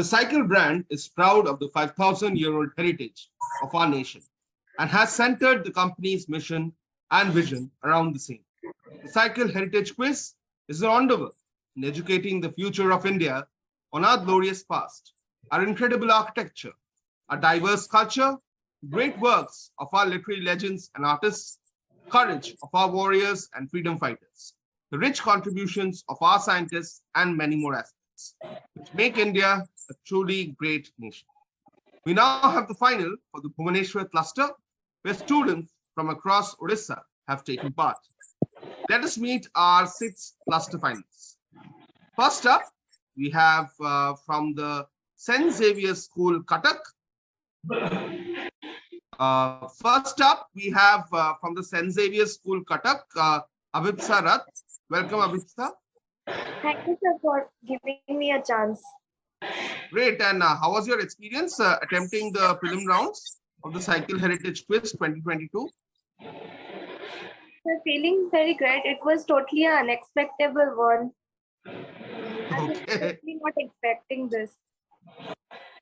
The cycle brand is proud of the 5,000-year-old heritage of our nation and has centered the company's mission and vision around the same. The Cycle Heritage Quiz is an endeavor in educating the future of India on our glorious past, our incredible architecture, our diverse culture, great works of our literary legends and artists, courage of our warriors and freedom fighters, the rich contributions of our scientists, and many more aspects, which make India a truly great nation. We now have the final for the Bhubaneshwar cluster, where students from across Odisha have taken part. Let us meet our 6 cluster finalists. First up, we have from the St. Xavier's School, Cuttack. First up, we have from the St. Xavier's School, Cuttack, Abhipsa Rath. Welcome, Abhipsa. Thank you, sir, for giving me a chance. Great. And how was your experience attempting the prelim rounds of the Cycle Heritage Quiz 2022? Sir, feeling very great. It was totally an unexpected one. I was totally not expecting this.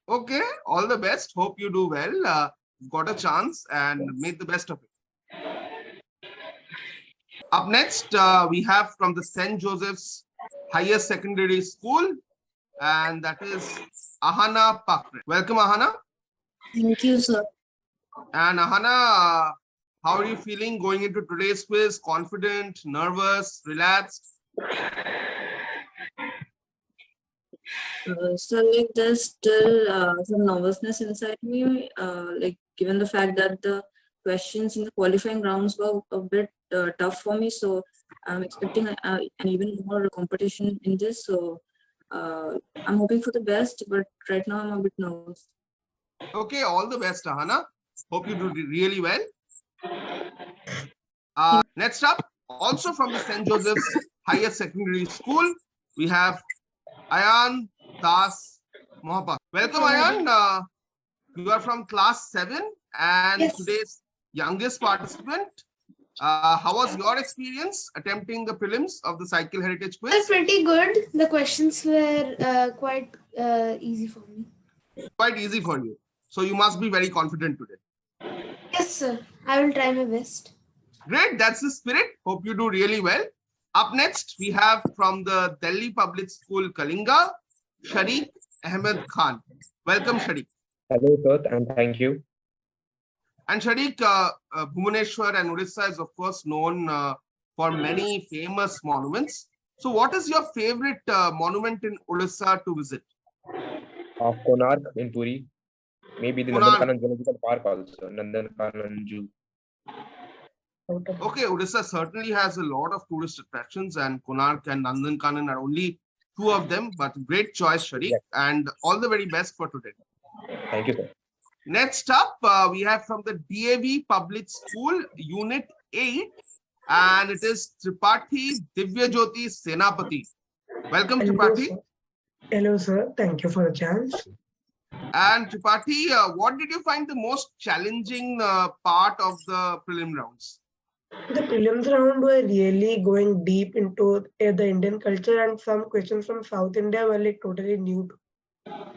Okay, all the best. Hope you do well. Got a chance and made the best of it. Up next, we have from the St. Joseph's Higher Secondary School, and that is Ahana Pakre. Welcome, Ahana. Thank you, sir. And Ahana, how are you feeling going into today's quiz? Confident, nervous, relaxed? So like there's still some nervousness inside me, like given the fact that the questions in the qualifying rounds were a bit tough for me, so I'm expecting an even more competition in this. So I'm hoping for the best, but right now I'm a bit nervous. Okay, all the best, Ahana. Hope you do really well. Next up, also from the St. Joseph's Higher Secondary School, we have Ayan Das Mohabbat. Welcome, Ayan. You are from class 7 and Yes. today's youngest participant. How was your experience attempting the prelims of the Cycle Heritage Well, Quiz? pretty good. The questions were quite easy for me. Quite easy for you. So you must be very confident today. Yes, sir. I will try my best. Great, that's the spirit. Hope you do really well. Up next, we have from the Delhi Public School, Kalinga, Shariq Ahmed Khan. Welcome, Shariq. Hello, sir, and thank you. And Shariq, Bhubaneshwar and Odisha is, of course, known for many famous monuments. So what is your favorite monument in Odisha to visit? Konark in Puri. Maybe the Konark. Nandankanan Zoological Park also. Nandankanan Zoo. Okay, Odisha certainly has a lot of tourist attractions, and Konark and Nandankanan are only 2 of them, but great choice, Shariq, Yes. and all the very best for today. Thank you, sir. Next up, we have from the DAV Public School, Unit 8, and it is Tripathi Divyajyoti Senapati. Welcome, Hello, Tripathi. sir. Hello, sir. Thank you for the chance. And Tripathi, what did you find the most challenging part of the prelim rounds? The prelims round were really going deep into the Indian culture, and some questions from South India were like totally new.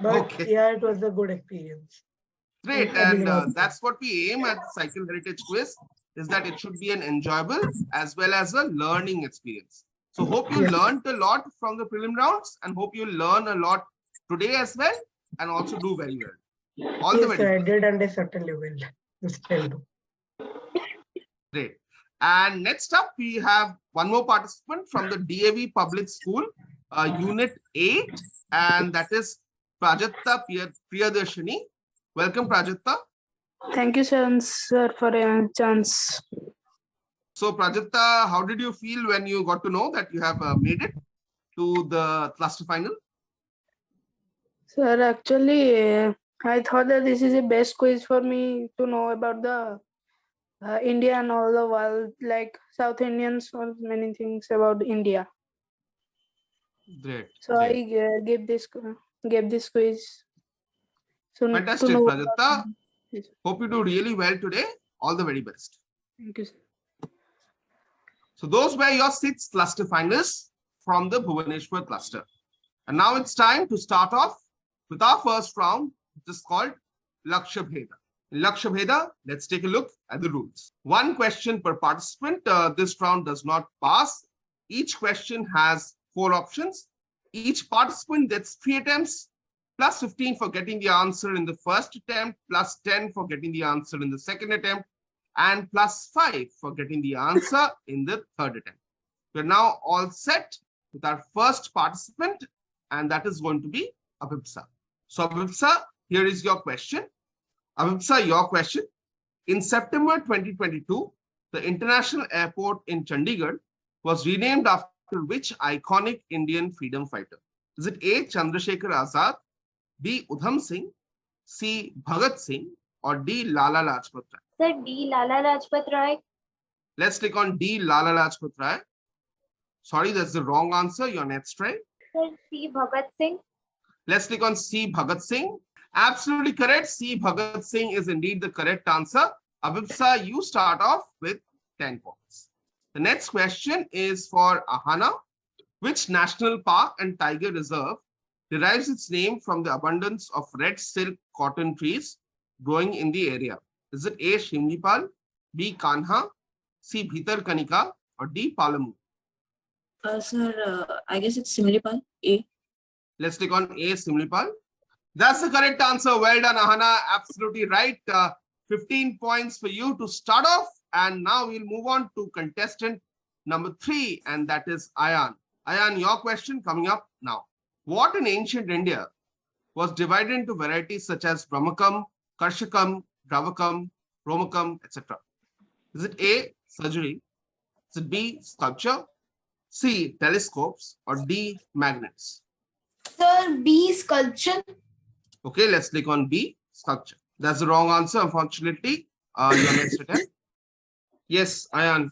But Okay. yeah, it was a good experience. Great, Everything and else. that's what we aim at Cycle Heritage Quiz, is that it should be an enjoyable as well as a learning experience. So hope you Yes. learned a lot from the prelim rounds and hope you learn a lot today as well and also do very well. All the Yes, very sir, I best. did, and I certainly will. Still do. Great. And next up, we have one more participant from the DAV Public School, Unit 8, and that is Prajatta Priyadarshini. Welcome, Prajatta. Thank you, sir, for a chance. So, Prajatta, how did you feel when you got to know that you have made it to the cluster final? Sir, actually, I thought that this is the best quiz for me to know about the India and all the world, like South Indians or many things about India. Great. So great. I gave this quiz. So Fantastic, to know Prajatta. about- Yes. Hope you do really well today. All the very best. Thank you, sir. So those were your 6 cluster finalists from the Bhubaneshwar cluster. And now it's time to start off with our first round, which is called Lakshya Bheda. In Lakshya Bheda, let's take a look at the rules. One question per participant. This round does not pass. Each question has 4 options. Each participant gets 3 attempts, plus 15 for getting the answer in the first attempt, plus 10 for getting the answer in the second attempt, and plus 5 for getting the answer in the third attempt. We're now all set with our first participant, and that is going to be Abhipsa. So Abhipsa, here is your question. Abhipsa, your question. In September 2022, the international airport in Chandigarh was renamed after which iconic Indian freedom fighter? Is it A. Chandrasekhar Azad, B. Udham Singh, C. Bhagat Singh, or D. Lala Lajpat Rai? Sir, D. Lala Lajpat Rai. Let's click on D. Lala Lajpat Rai. Sorry, that's the wrong answer. Your next try. Sir, C. Bhagat Singh. Let's click on C. Bhagat Singh. Absolutely correct. C. Bhagat Singh is indeed the correct answer. Abhipsa, you start off with 10 points. The next question is for Ahana. Which national park and tiger reserve derives its name from the abundance of red silk cotton trees growing in the area? Is it A. Shimlipal, B. Kanha, C. Bhitar Kanika, or D. Palamu? Sir, I guess it's Simlipal, A. Let's click on A. Simlipal. That's the correct answer. Well done, Ahana. Absolutely right. 15 points for you to start off. And now we'll move on to contestant number 3, and that is Ayan. Ayan, your question coming up now. What in ancient India was divided into varieties such as Brahmakam, Karshakam, Dravakam, Romakam, etc.? Is it A. Surgery? Is it B. Sculpture? C. Telescopes, or D. Magnets? Sir, B. Sculpture. Okay, let's click on B. Sculpture. That's the wrong answer, unfortunately. Your next attempt. Yes, Ayan.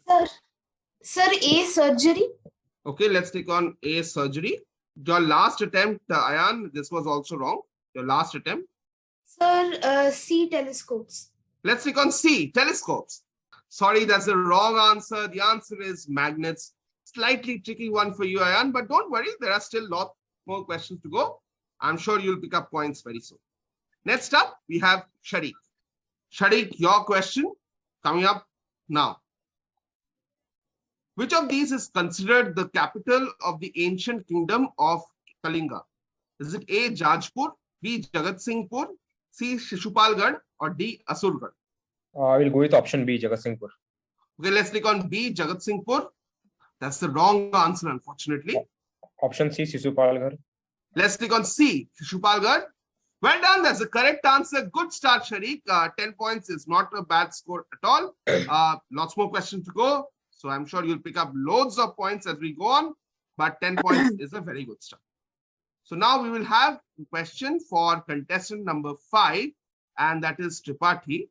Sir, A. Surgery. Okay, let's click on A. Surgery. Your last attempt, Ayan, this was also wrong. Your last attempt. Sir, C. Telescopes. Let's click on C. Telescopes. Sorry, that's the wrong answer. The answer is magnets. Slightly tricky one for you, Ayan, but don't worry. There are still a lot more questions to go. I'm sure you'll pick up points very soon. Next up, we have Sharik. Sharik, your question coming up now. Which of these is considered the capital of the ancient kingdom of Kalinga? Is it A. Jajpur, B. Jagat Singhpur, C. Shishupalgarh, or D. Asurgarh? I will go with option B, Jagat Singhpur. Okay, let's click on B. Jagat Singhpur. That's the wrong answer, unfortunately. Option C, Sisupalgarh. Let's click on C. Shishupalgarh. Well done. That's the correct answer. Good start, Sharik. 10 points is not a bad score at all. Lots more questions to go. So I'm sure you'll pick up loads of points as we go on. But 10 points is a very good start. So now we will have a question for contestant number 5. And that is Tripathi.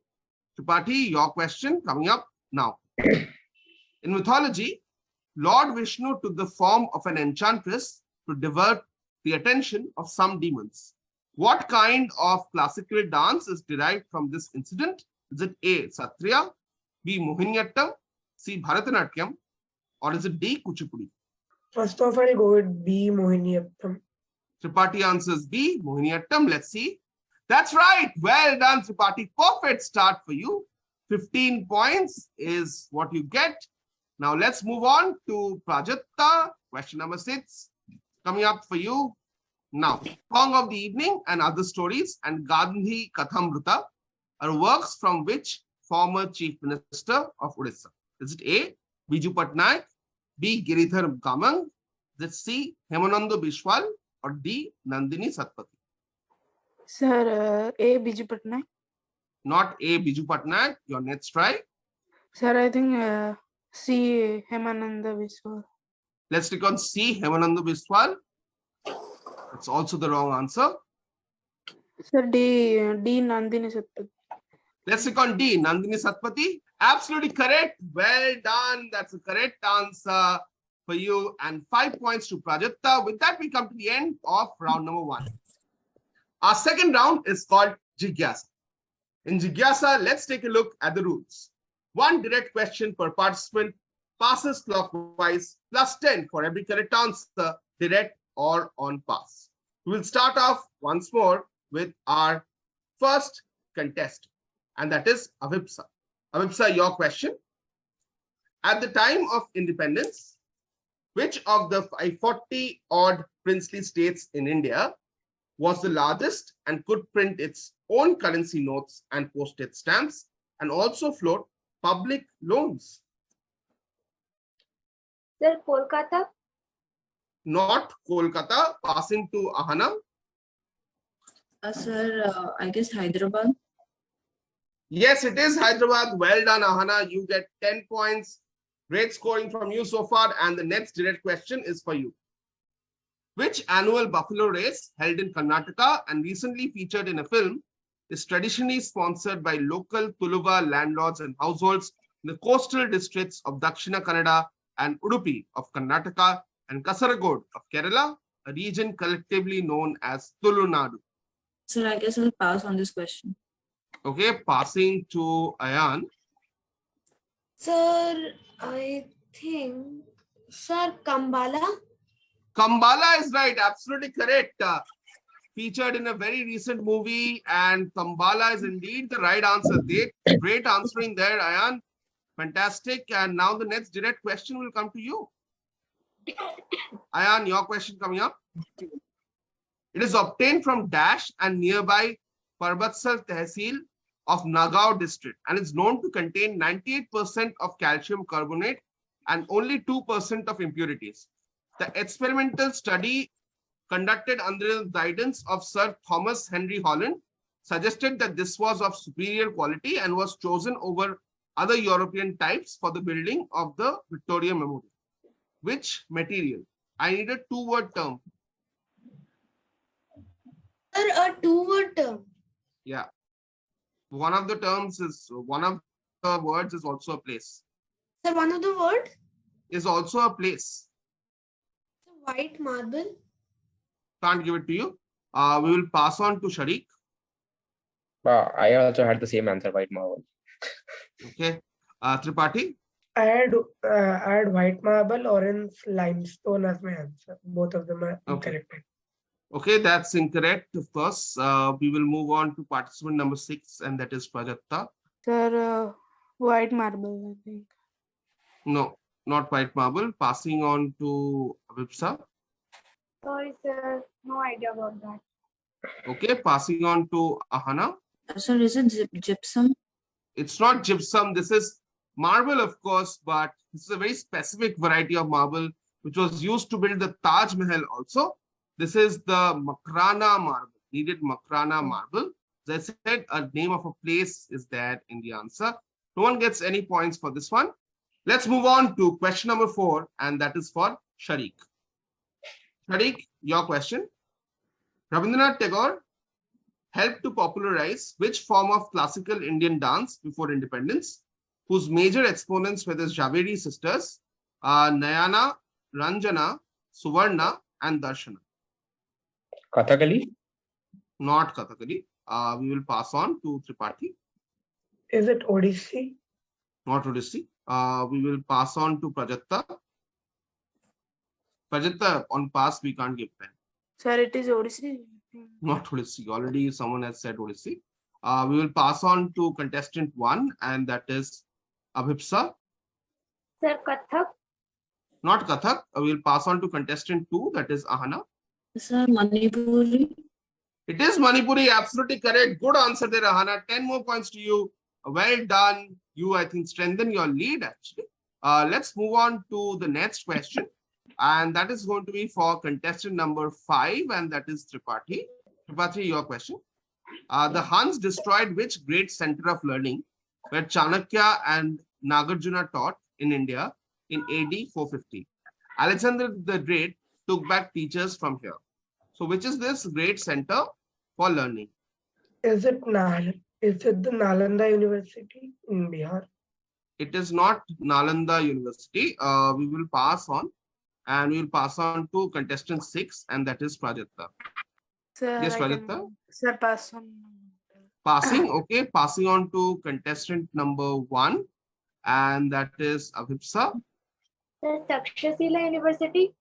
Tripathi, your question coming up now. In mythology, Lord Vishnu took the form of an enchantress to divert the attention of some demons. What kind of classical dance is derived from this incident? Is it A. Satriya, B. Mohiniyattam, C. Bharatanatyam, or is it D. Kuchipudi? First of all, I'll go with B. Mohiniyattam. Tripathi answers B. Mohiniyattam. Let's see. That's right. Well done, Tripathi. Perfect start for you. 15 points is what you get. Now let's move on to Prajatta. Question number 6 coming up for you now. Song of the Evening and Other Stories and Gandhi Kathamrita are works from which former Chief Minister of Odisha? Is it A. Biju Patnaik, B. Giridhar Gamang, is it C. Hemananda Bishwal, or D. Nandini Satpathy? Sir, A. Biju Patnaik. Not A. Biju Patnaik. Your next try. Sir, I think C. Hemananda Biswal. Let's click on C. Hemananda Bishwal. That's also the wrong answer. Sir, D. Nandini Satpathy. Let's click on D. Nandini Satpathy. Absolutely correct. Well done. That's the correct answer for you. And 5 points to Prajatta. With that, we come to the end of round number 1. Our second round is called Jigyasa. In Jigyasa, let's take a look at the rules. 1 direct question per participant, passes clockwise, plus 10 for every correct answer, direct or on pass. We will start off once more with our first contestant, and that is Avipsa. Avipsa, your question. At the time of independence, which of the 540 odd princely states in India was the largest and could print its own currency notes and postage stamps and also float public loans? Sir, Kolkata. Not Kolkata. Passing to Ahana. Sir, I guess Hyderabad. Yes, it is Hyderabad. Well done, Ahana. You get 10 points. Great scoring from you so far. And the next direct question is for you. Which annual buffalo race held in Karnataka and recently featured in a film is traditionally sponsored by local Tuluva landlords and households in the coastal districts of Dakshina Kannada and Udupi of Karnataka and Kasaragod of Kerala, a region collectively known as Tulunadu? Sir, I guess I'll pass on this question. Okay, passing to Ayan. Sir, I think, sir, Kambala. Kambala is right, absolutely correct. Featured in a very recent movie, and Kambala is indeed the right answer. Great answering there, Ayan. Fantastic. And now the next direct question will come to you. Ayan, your question coming up. It is obtained from Dash and nearby Parbatsal Tehsil of Nagaon district and is known to contain 98% of calcium carbonate and only 2% of impurities. The experimental study conducted under the guidance of Sir Thomas Henry Holland suggested that this was of superior quality and was chosen over other European types for the building of the Victoria Memorial. Which material? I need a two-word term. Sir, a two-word term. Yeah. One of the terms is, one of the words is also a place. Sir, one of the word? Is also a place. White marble. Can't give it to you. We will pass on to Sharik. I also had the same answer, white marble. Okay. Tripathi. I had white marble, orange limestone as my answer. Both of them are incorrect. Okay, that's incorrect, of course. We will move on to participant number 6, and that is Prajatta. Sir, white marble, I think. No, not white marble. Passing on to Avipsa. Sorry, sir. No idea about that. Okay, passing on to Ahana. Sir, is it gypsum? It's not gypsum. This is marble, of course, but this is a very specific variety of marble which was used to build the Taj Mahal also. This is the Makrana marble, needed Makrana marble. As I said, a name of a place is there in the answer. No one gets any points for this one. Let's move on to question number 4, and that is for Sharik. Sharik, your question. Rabindranath Tagore helped to popularize which form of classical Indian dance before independence, whose major exponents were the Javeri sisters, Nayana, Ranjana, Suvarna, and Darshana. Kathakali? Not Kathakali. We will pass on to Tripathi. Is it Odissi? Not Odissi. We will pass on to Prajatta. Prajatta, on pass, we can't give pen. Sir, it is Odissi. Not Odissi. Already someone has said Odissi. We will pass on to contestant 1, and that is Abhipsa. Sir, Kathak. Not Kathak. We will pass on to contestant 2, that is Ahana. Sir, Manipuri. It is Manipuri. Absolutely correct. Good answer there, Ahana. 10 more points to you. Well done. You, I think, strengthen your lead, actually. Let's move on to the next question. And that is going to be for contestant number 5, and that is Tripathi. Tripathi, your question. The Huns destroyed which great center of learning where Chanakya and Nagarjuna taught in India in AD 450? Alexander the Great took back teachers from here. So which is this great center for learning? Is it the Nalanda University in Bihar? It is not Nalanda University. We will pass on, and we will pass on to contestant 6, and that is Prajatta. Sir, Yes, I Prajatta. can, sir, pass on. Passing, okay. Passing on to contestant number 1, and that is Avipsa. Sir, Takshashila University.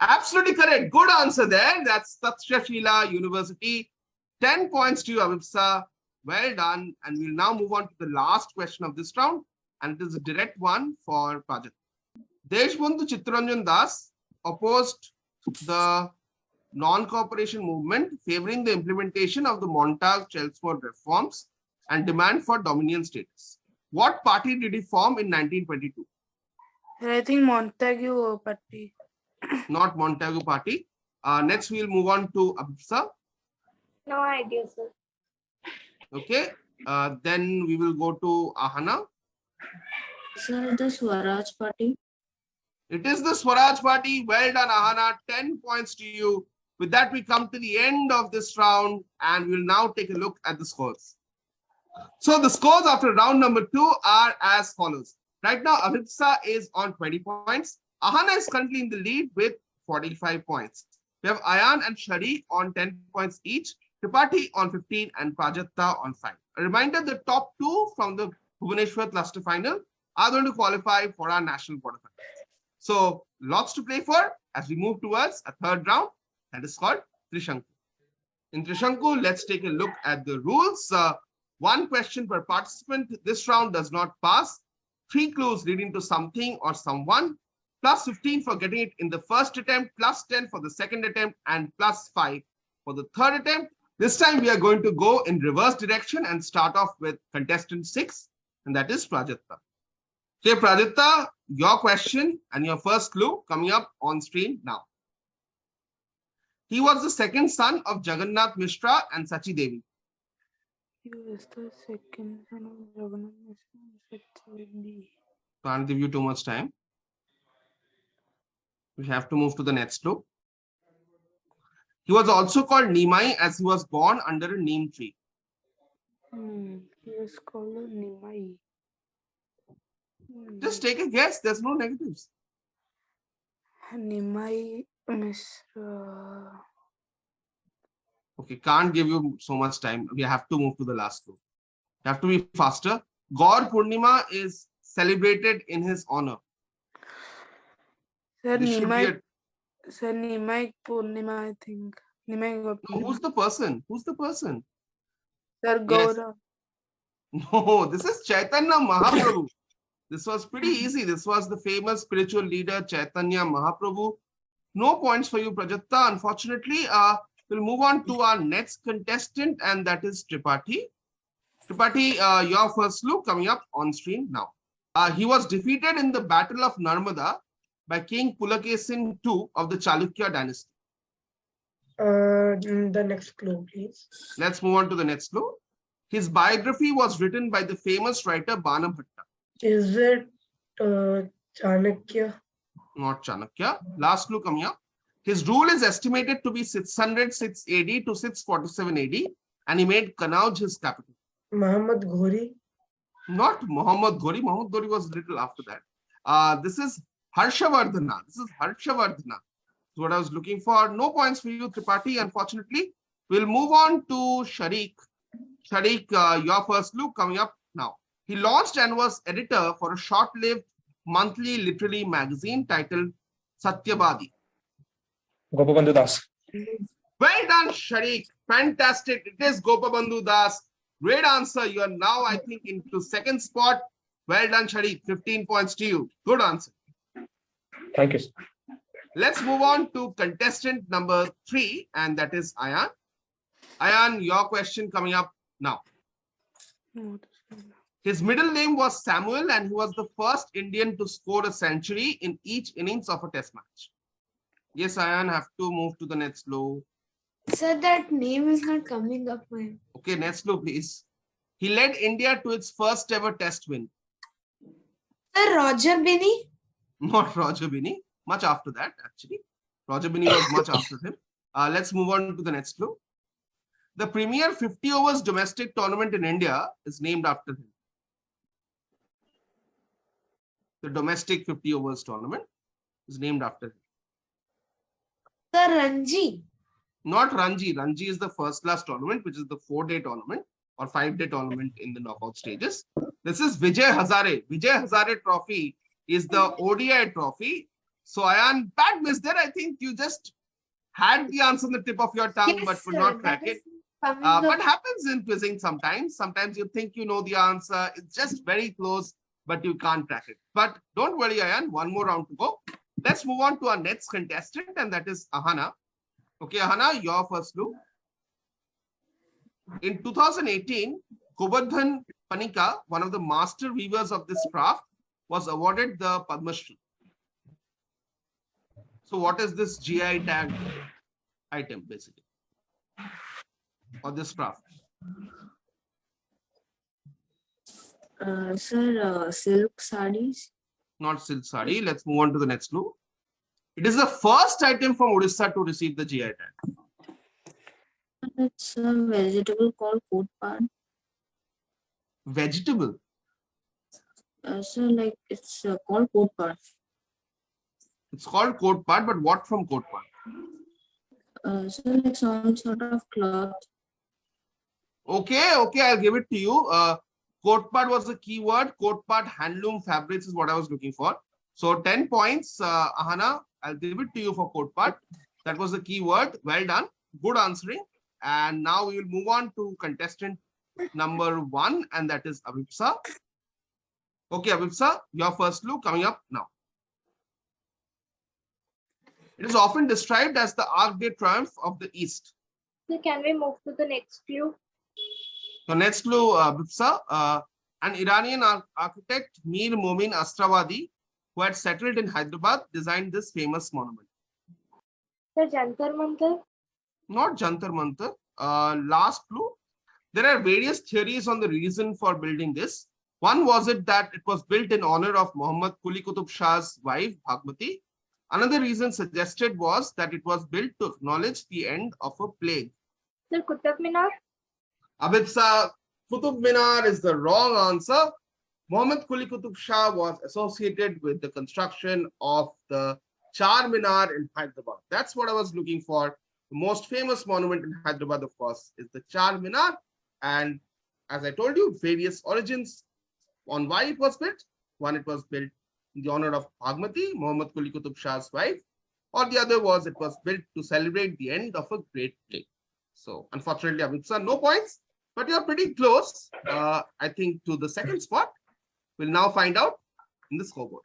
Absolutely correct. Good answer there. That's Takshashila University. 10 points to you, Avipsa. Well done. And we'll now move on to the last question of this round. And it is a direct one for Prajakta. Deshbandhu Chittaranjan Das opposed the non-cooperation movement favoring the implementation of the Montague-Chelmsford reforms and demand for dominion status. What party did he form in 1922? I think Montague Party. Not Montague Party. Next, we'll move on to Absa. No idea, sir. Okay. Then we will go to Ahana. Sir, the Swaraj Party. It is the Swaraj Party. Well done, Ahana. 10 points to you. With that, we come to the end of this round and we'll now take a look at the scores. So the scores after round number 2 are as follows. Right now, Avipsa is on 20 points. Ahana is currently in the lead with 45 points. We have Ayan and Shari on 10 points each, Tripathi on 15 and Prajakta on 5. A reminder, the top 2 from the Bhubaneshwar Cluster Final are going to qualify for our national quarterfinals. So lots to play for as we move towards a third round that is called Trishanku. In Trishanku, let's take a look at the rules. One question per participant. This round does not pass. 3 clues leading to something or someone, plus 15 for getting it in the first attempt, plus 10 for the second attempt, and plus 5 for the third attempt. This time we are going to go in reverse direction and start off with contestant 6, and that is Prajakta. Okay, Prajakta, your question and your first clue coming up on screen now. He was the second son of Jagannath Mishra and Sachi Devi. He was the second son of Jagannath Mishra. Can't give you too much time. We have to move to the next clue. He was also called Nimai as he was born under a neem tree. He was called Nimai. Just take a guess. There's no negatives. Nimai Mishra. Okay, can't give you so much time. We have to move to the last clue. You have to be faster. Gaur Purnima is celebrated in his honor. Sir, This should be a... Sir, Nimai Purnima, I think. Nimai Gaur No, who's the person? Who's the person? Sir, Gaura. No, this is Chaitanya Mahaprabhu. This was pretty easy. This was the famous spiritual leader Chaitanya Mahaprabhu. No points for you, Prajakta. Unfortunately, we'll move on to our next contestant, and that is Tripathi. Tripathi, your first clue coming up on screen now. He was defeated in the Battle of Narmada by King Pulakesin II of the Chalukya dynasty. The next clue, please. Let's move on to the next clue. His biography was written by the famous writer Banabhatta. Is it Chanakya? Not Chanakya. Last clue coming up. His rule is estimated to be 606 AD to 647 AD, and he made Kanauj his capital. Muhammad Ghori? Not Muhammad Ghori. Muhammad Ghori was a little after that. This is Harshavardhana. This is Harshavardhana. That's what I was looking for. No points for you, Tripathi, unfortunately. We'll move on to Sharik. Sharik, your first clue coming up now. He launched and was editor for a short-lived monthly literary magazine titled Satyabadi. Gopabandhu Das. Well done, Sharik. Fantastic. It is Gopabandhu Das. Great answer. You are now, I think, into second spot. Well done, Sharik. 15 points to you. Good answer. Thank you, sir. Let's move on to contestant number 3, and that is Ayan. Ayan, your question coming up now. His middle name was Samuel, and he was the first Indian to score a century in each innings of a test match. Yes, Ayan, have to move to the next clue. Sir, that name is not coming up, man. Okay, next clue, please. He led India to its first ever test win. Sir, Roger Binney? Not Roger Binney. Much after that, actually. Roger Binney was much after him. Let's move on to the next clue. The premier 50 overs domestic tournament in India is named after him. The domestic 50 overs tournament is named after him. Sir, Ranji? Not Ranji. Ranji is the first class tournament, which is the 4-day tournament or 5-day tournament in the knockout stages. This is Vijay Hazare. Vijay Hazare Trophy is the ODI trophy So Ayan, bad miss there. I think you just had the answer on the tip of your tongue, but could not crack it. What happens in quizzing sometimes? Sometimes you think you know the answer. It's just very close, but you can't crack it. But don't worry, Ayan. One more round to go. Let's move on to our next contestant, and that is Ahana. Okay, Ahana, your first clue. In 2018, Govardhan Panika, one of the master weavers of this craft, was awarded the Padma Shri. So what is this GI tag item basically? Or this craft? Sir, silk sarees. Not silk sari. Let's move on to the next clue. It is the first item from Odisha to receive the GI tag. It's a vegetable called kotpad. Vegetable. So like it's called kotpad. It's called coat part, but what from coat part? So like some sort of cloth. Okay, I'll give it to you. Coat part was the keyword. Coat part handloom fabrics is what I was looking for. So 10 points, Ahana. I'll give it to you for coat part. That was the keyword. Well done. Good answering. And now we will move on to contestant number 1, and that is Avipsa. Okay, Avipsa, your first clue coming up now. It is often described as the Arc de Triomphe of the East. So can we move to the next clue? So next clue, Avipsa, an Iranian architect, Mir Momin Astrawadi, who had settled in Hyderabad, designed this famous monument. The Jantar Mantar? Not Jantar Mantar. Last clue. There are various theories on the reason for building this. One was it that it was built in honor of Muhammad Quli Qutub Shah's wife, Bhagmati. Another reason suggested was that it was built to acknowledge the end of a plague. Sir, Qutub Minar? Abidsa, Qutub Minar is the wrong answer. Muhammad Quli Qutub Shah was associated with the construction of the Char Minar in Hyderabad. That's what I was looking for. The most famous monument in Hyderabad, of course, is the Char Minar. And as I told you, various origins on why it was built. One, it was built in the honor of Bhagmati, Muhammad Quli Qutub Shah's wife, or the other was it was built to celebrate the end of a great plague. So unfortunately, Avipsa, no points, but you're pretty close, I think, to the second spot. We'll now find out in the scoreboard.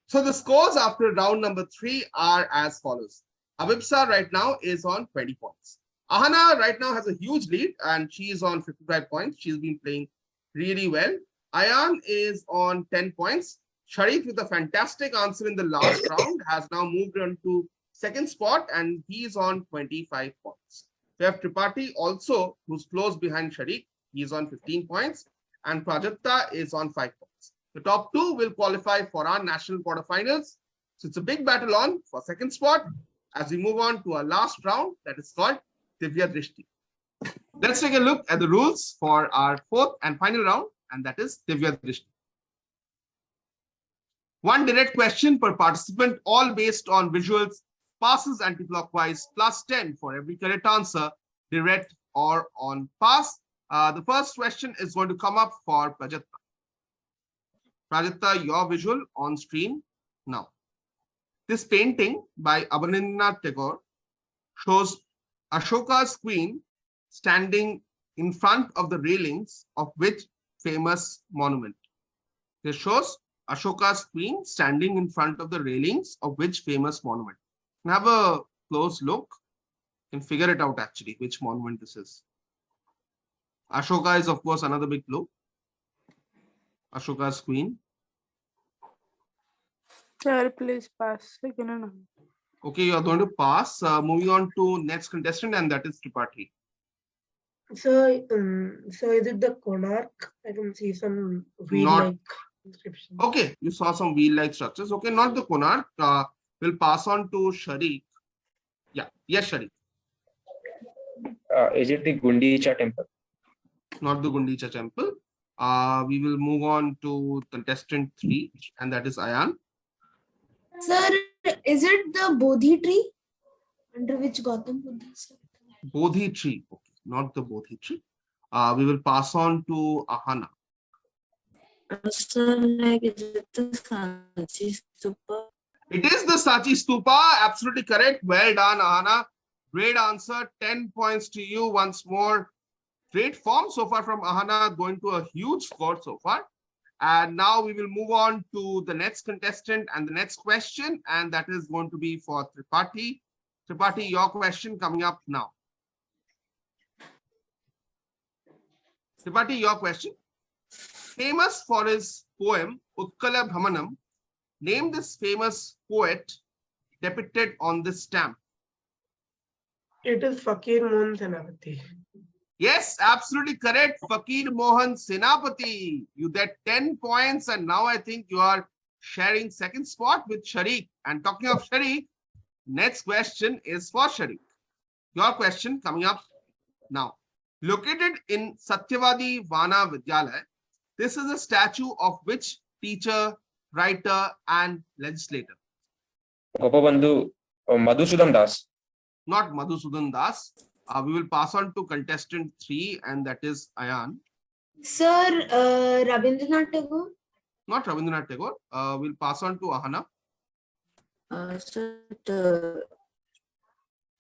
So the scores after round number 3 are as follows. Avipsa right now is on 20 points. Ahana right now has a huge lead and she is on 55 points. She's been playing really well. Ayan is on 10 points. Sharif, with a fantastic answer in the last round, has now moved on to second spot and he is on 25 points. We have Tripathi also, who's close behind Sharif. He is on 15 points and Prajakta is on 5 points. The top 2 will qualify for our national quarterfinals. So it's a big battle on for second spot as we move on to our last round that is called Divya Drishti. Let's take a look at the rules for our fourth and final round, and that is Divya Drishti. One direct question per participant, all based on visuals, passes anti-clockwise, plus 10 for every correct answer, direct or on pass. The first question is going to come up for Prajakta. Prajakta, your visual on screen now. This painting by Abanindranath Tagore shows Ashoka's queen standing in front of the railings of which famous monument? This shows Ashoka's queen standing in front of the railings of which famous monument? Have a close look. You can figure it out actually, which monument this is. Ashoka is, of course, another big clue. Ashoka's queen. Sir, please pass. Okay, you are going to pass. Moving on to next contestant, and that is Tripathi. So is it the Konark? I can see some wheel-like inscription. Okay, you saw some wheel-like structures. Okay, not the Konark. We'll pass on to Sharik. Yeah, yes, Sharik. Is it the Gundicha temple? Not the Gundicha temple. We will move on to contestant 3, and that is Ayan. Sir, is it the Bodhi tree under which Gautam Buddha sat? Bodhi tree. Okay, not the Bodhi tree. We will pass on to Ahana. Sir, like, is it the Sanchi Stupa? It is the Sachi Stupa. Absolutely correct. Well done, Ahana. Great answer. 10 points to you once more. Great form so far from Ahana, going to a huge score so far. And now we will move on to the next contestant and the next question, and that is going to be for Tripathi. Tripathi, your question coming up now. Tripathi, your question. Famous for his poem Utkala Bhamanam, name this famous poet depicted on this stamp. It is Fakir Mohan Senapati. Yes, absolutely correct. Fakir Mohan Senapati. You get 10 points, and now I think you are sharing second spot with Sharik. And talking of Sharik, next question is for Sharik. Your question coming up now. Located in Satyavadi Vana Vidyalaya, this is a statue of which teacher, writer, and legislator? Gopabandhu Madhusudan Das. Not Madhusudan Das. We will pass on to contestant 3, and that is Ayan. Sir, Rabindranath Tagore. Not Rabindranath Tagore. We'll pass on to Ahana. Sir,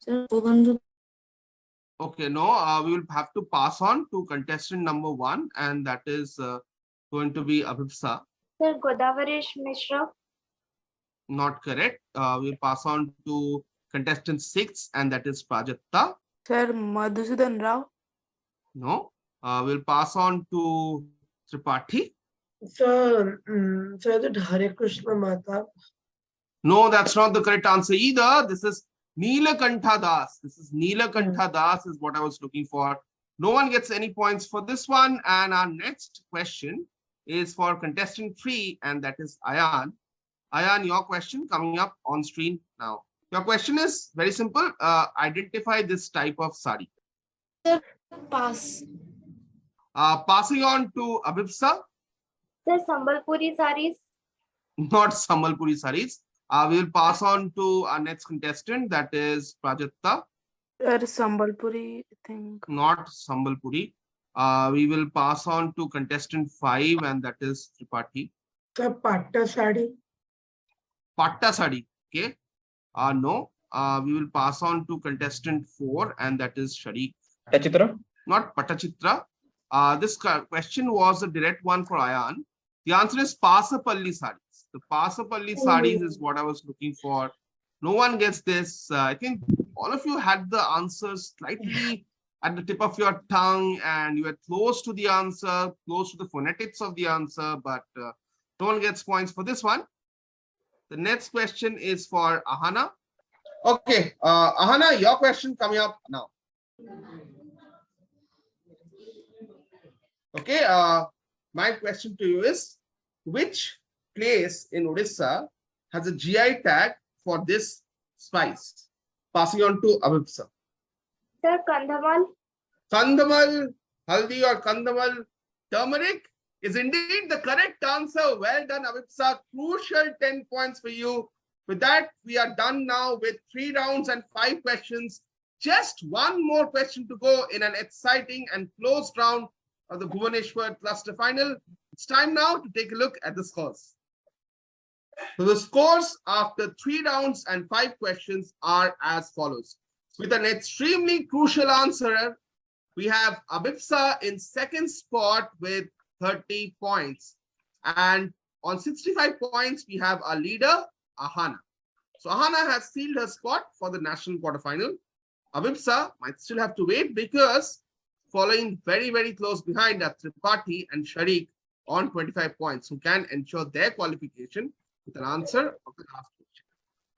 Bhubandu. Okay, no, we will have to pass on to contestant number 1, and that is going to be Abhipsa. Sir, Godavaresh Mishra. Not correct. We'll pass on to contestant 6, and that is Prajatta. Sir, Madhusudan Rao. No. We'll pass on to Tripathi. Sir, is it Hare Krishna Mata? No, that's not the correct answer either. This is Neelakantha Das. This is Neelakantha Das is what I was looking for. No one gets any points for this one. And our next question is for contestant 3, and that is Ayan. Ayan, your question coming up on screen now. Your question is very simple. Identify this type of sari. Pass. Passing on to Abhipsa. Sir, Sambalpuri saris. Not Sambalpuri saris. We will pass on to our next contestant, that is Prajatta. Sir, Sambalpuri, I think. Not Sambalpuri. We will pass on to contestant 5, and that is Tripathi. Sir, Patta Sari. Patta sari. Okay. No. We will pass on to contestant 4, and that is Sharik. Tachitra. Not Patachitra. This question was a direct one for Ayan. The answer is Pasapalli saris. The Pasapalli saris is what I was looking for. No one gets this. I think all of you had the answers slightly at the tip of your tongue, and you were close to the answer, close to the phonetics of the answer, but no one gets points for this one. The next question is for Ahana. Okay, Ahana, your question coming up now. Okay, my question to you is, which place in Odisha has a GI tag for this spice? Passing on to Abhipsa. Sir, Kandhamal. Kandamal, haldi or Kandamal, turmeric is indeed the correct answer. Well done, Abhipsa. Crucial 10 points for you. With that, we are done now with 3 rounds and 5 questions. Just one more question to go in an exciting and close round of the Bhubaneshwar Cluster Final. It's time now to take a look at the scores. So the scores after 3 rounds and 5 questions are as follows. With an extremely crucial answer, we have Abhipsa in second spot with 30 points. And on 65 points, we have our leader, Ahana. So Ahana has sealed her spot for the national quarterfinal. Abhipsa might still have to wait because following very, very close behind are Tripathi and Sharik on 25 points, who can ensure their qualification with an answer of the last question.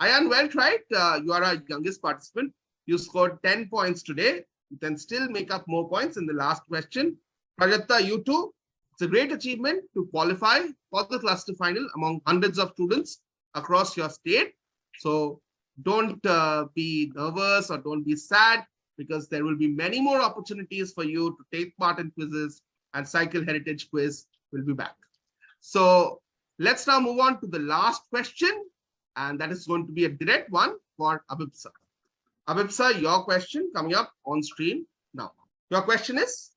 Ayan, well tried. You are our youngest participant. You scored 10 points today. You can still make up more points in the last question. Prajatta, you too. It's a great achievement to qualify for the cluster final among hundreds of students across your state. So don't be nervous or don't be sad, because there will be many more opportunities for you to take part in quizzes, and Cycle Heritage Quiz will be back. So let's now move on to the last question, and that is going to be a direct one for Abhipsa. Abhipsa, your question coming up on screen now. Your question is,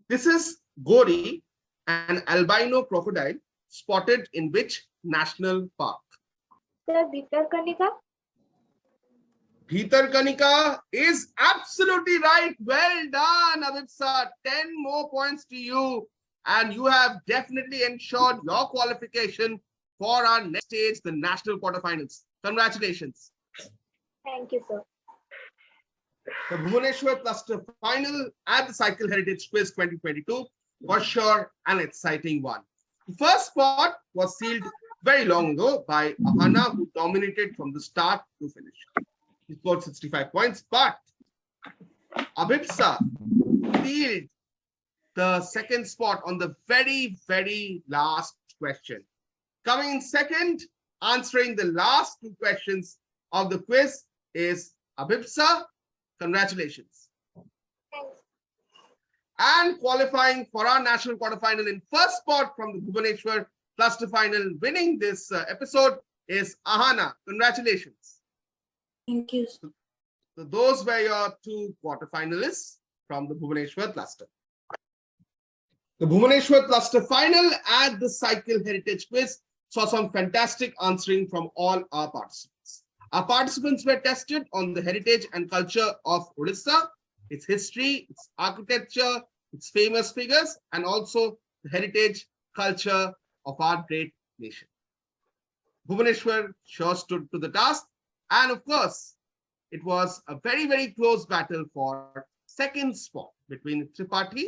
this is Gori, an albino crocodile spotted in which national park? Sir, Bhitarkanika? Bhitarkanika is absolutely right. Well done, Avipsa. 10 more points to you. And you have definitely ensured your qualification for our next stage, the national quarterfinals. Congratulations. Thank you, sir. The Bhubaneshwar Cluster Final at the Cycle Heritage Quiz 2022 was sure an exciting one. The first spot was sealed very long ago by Ahana, who dominated from the start to finish. He scored 65 points, but Abhipsa sealed the second spot on the very, very last question. Coming in second, answering the last two questions of the quiz is Abhipsa. Congratulations. Thanks. And qualifying for our national quarterfinal in first spot from the Bhubaneshwar Cluster Final, winning this episode is Ahana. Congratulations. Thank you. So those were your two quarterfinalists from the Bhubaneshwar Cluster. The Bhubaneshwar Cluster Final at the Cycle Heritage Quiz saw some fantastic answering from all our participants. Our participants were tested on the heritage and culture of Odisha, its history, its architecture, its famous figures, and also the heritage culture of our great nation. Bhubaneshwar sure stood to the task, and of course, it was a very, very close battle for second spot between Tripathi,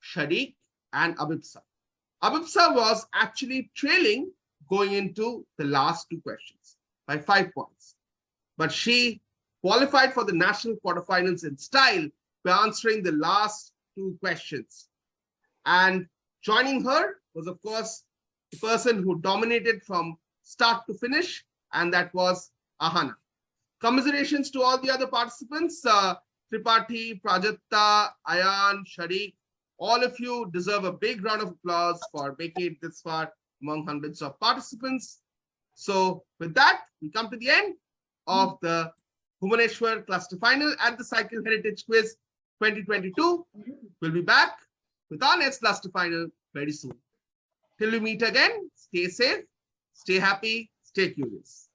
Sharik, and Abhipsa. Abhipsa was actually trailing going into the last two questions by 5 points. But she qualified for the national quarterfinals in style by answering the last two questions. And joining her was, of course, the person who dominated from start to finish, and that was Ahana. Commiserations to all the other participants, Tripathi, Prajatta, Ayan, Sharik, all of you deserve a big round of applause for making it this far among hundreds of participants. So with that, we come to the end of the Bhubaneshwar Cluster Final at the Cycle Heritage Quiz 2022. We'll be back with our next Cluster Final very soon. Till we meet again, stay safe, stay happy, stay curious.